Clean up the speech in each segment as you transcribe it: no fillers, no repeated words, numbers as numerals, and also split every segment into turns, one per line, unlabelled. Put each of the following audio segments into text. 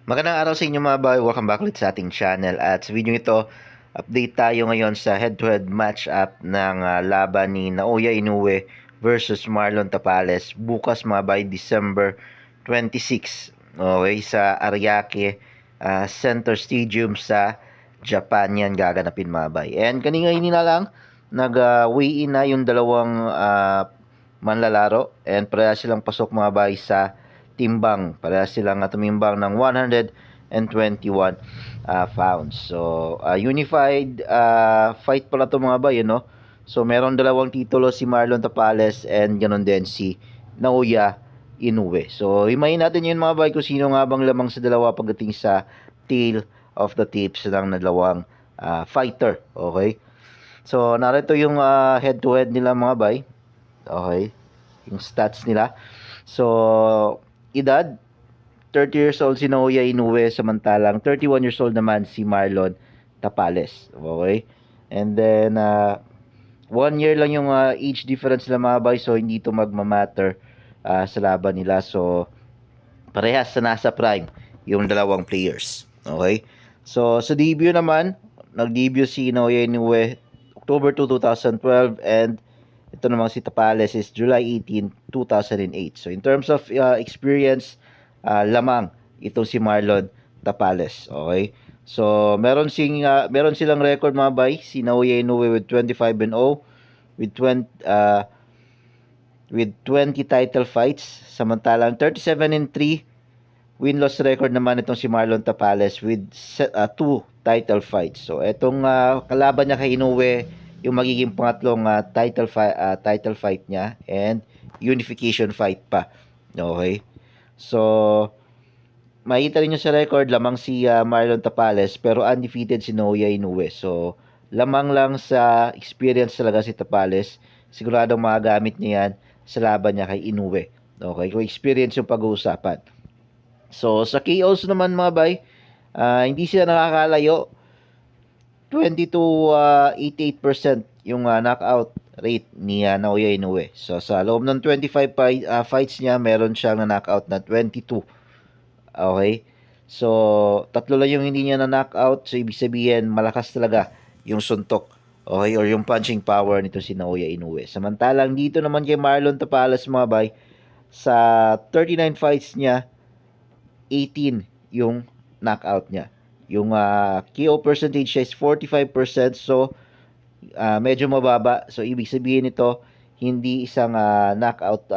Magandang araw sa inyo mga boy. Welcome back ulit sa ating channel. At sa video ito, update tayo ngayon sa head-to-head match-up ng laban ni Naoya Inoue versus Marlon Tapales bukas mga boy, December 26. Okay, sa Ariake Center Stadium sa Japan yan gaganapin mga boy. And kanina na lang nag-weigh in na yung dalawang manlalaro and pareha silang pasok mga boy sa timbang. Pareha silang tumimbang ng 121 pounds. So, unified fight pala ito mga bay, no? So, meron dalawang titulo si Marlon Tapales and ganon din si Naoya Inoue. So, himayin natin yun mga bay kung sino nga bang lamang sa dalawa pagdating sa tail of the tips ng dalawang fighter. Okay? So, narito yung head-to-head nila mga bay. Okay? Yung stats nila. So, edad, 30 years old si Naoya Inoue, samantalang 31 years old naman si Marlon Tapales. Okay? And then, 1 year lang yung age difference nila mga bay, so hindi ito magmamatter sa laban nila. So, parehas sa nasa prime yung dalawang players. Okay? So, sa debut naman, nag-debut si Naoya Inoue October 2, 2012 and ito namang si Tapales is July 18, 2008. So in terms of experience, lamang itong si Marlon Tapales. Okay? So meron silang record mga bay, si Naoya Inoue with 25-0 with 20 title fights, samantalang 37-3 win-loss record naman itong si Marlon Tapales with 2 title fights. So etong kalaban niya kay Inoue yung magiging pangatlong title fight niya and unification fight pa. Okay? So, makita rin nyo sa record, lamang si Marlon Tapales pero undefeated si Naoya Inoue. So, lamang lang sa experience talaga si Tapales. Siguradong magagamit niya yan sa laban niya kay Inoue. Okay? Kung experience yung pag-uusapan. So, sa KOs naman mga bay, hindi sila nakakalayo 20 to 88% yung knockout rate ni Naoya Inoue. So sa loob ng 25 fights niya, meron siyang na-knockout na 22. Okay? So tatlo lang yung hindi niya na-knockout. So ibig sabihin, malakas talaga yung suntok. Okay? Or yung punching power nito si Naoya Inoue. Samantalang dito naman kay Marlon Tapales mga bay, sa 39 fights niya, 18 yung knockout niya. Yung KO percentage is 45%, so medyo mababa. So ibig sabihin nito, hindi isang knockout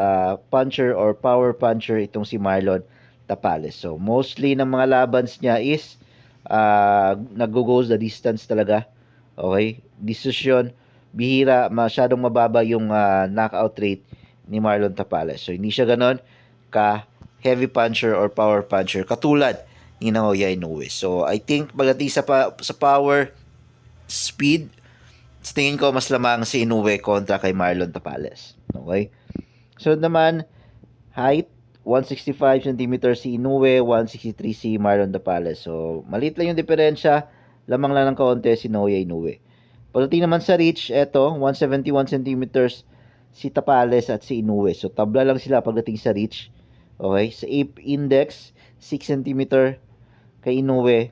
puncher or power puncher itong si Marlon Tapales. So mostly ng mga labans niya is nag-goes the distance talaga. Okay? Decision, bihira, masyadong mababa yung knockout rate ni Marlon Tapales. So hindi siya ganon ka heavy puncher or power puncher katulad ni Naoya Inoue. So, I think pagdating sa power, speed, sa tingin ko mas lamang si Inoue kontra kay Marlon Tapales. Okay? So, naman, height, 165 cm si Inoue, 163 si Marlon Tapales. So, maliit lang yung diferensya, lamang lang ng kaunti si Naoya Inoue. Pagdating naman sa reach, eto, 171 cm si Tapales at si Inoue. So, tabla lang sila pagdating sa reach. Okay? Sa ape index, 6 cm kay Inoue,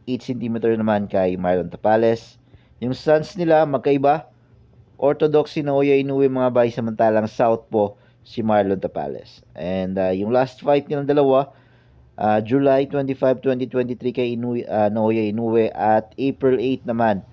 8 cm naman kay Marlon Tapales. Yung stance nila magkaiba. Orthodox si Naoya Inoue mga bay, samantalang southpaw si Marlon Tapales. And yung last fight nilang dalawa, July 25, 2023 kay Naoya Inoue at April 8 naman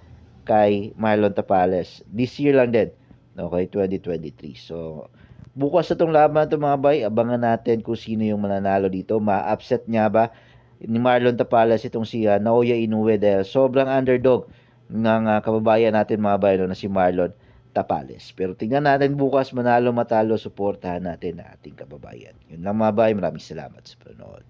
kay Marlon Tapales. This year lang din. Okay, 2023. So, bukas na itong laban ito mga bay, abangan natin kung sino yung mananalo dito. Ma-upset niya ba ni Marlon Tapales itong si Naoya Inoue dahil sobrang underdog ng kababayan natin mga bayan na si Marlon Tapales. Pero tingnan natin bukas, manalo matalo, suportahan natin na ating kababayan. Yun lang mga bayan, maraming salamat sa panonood.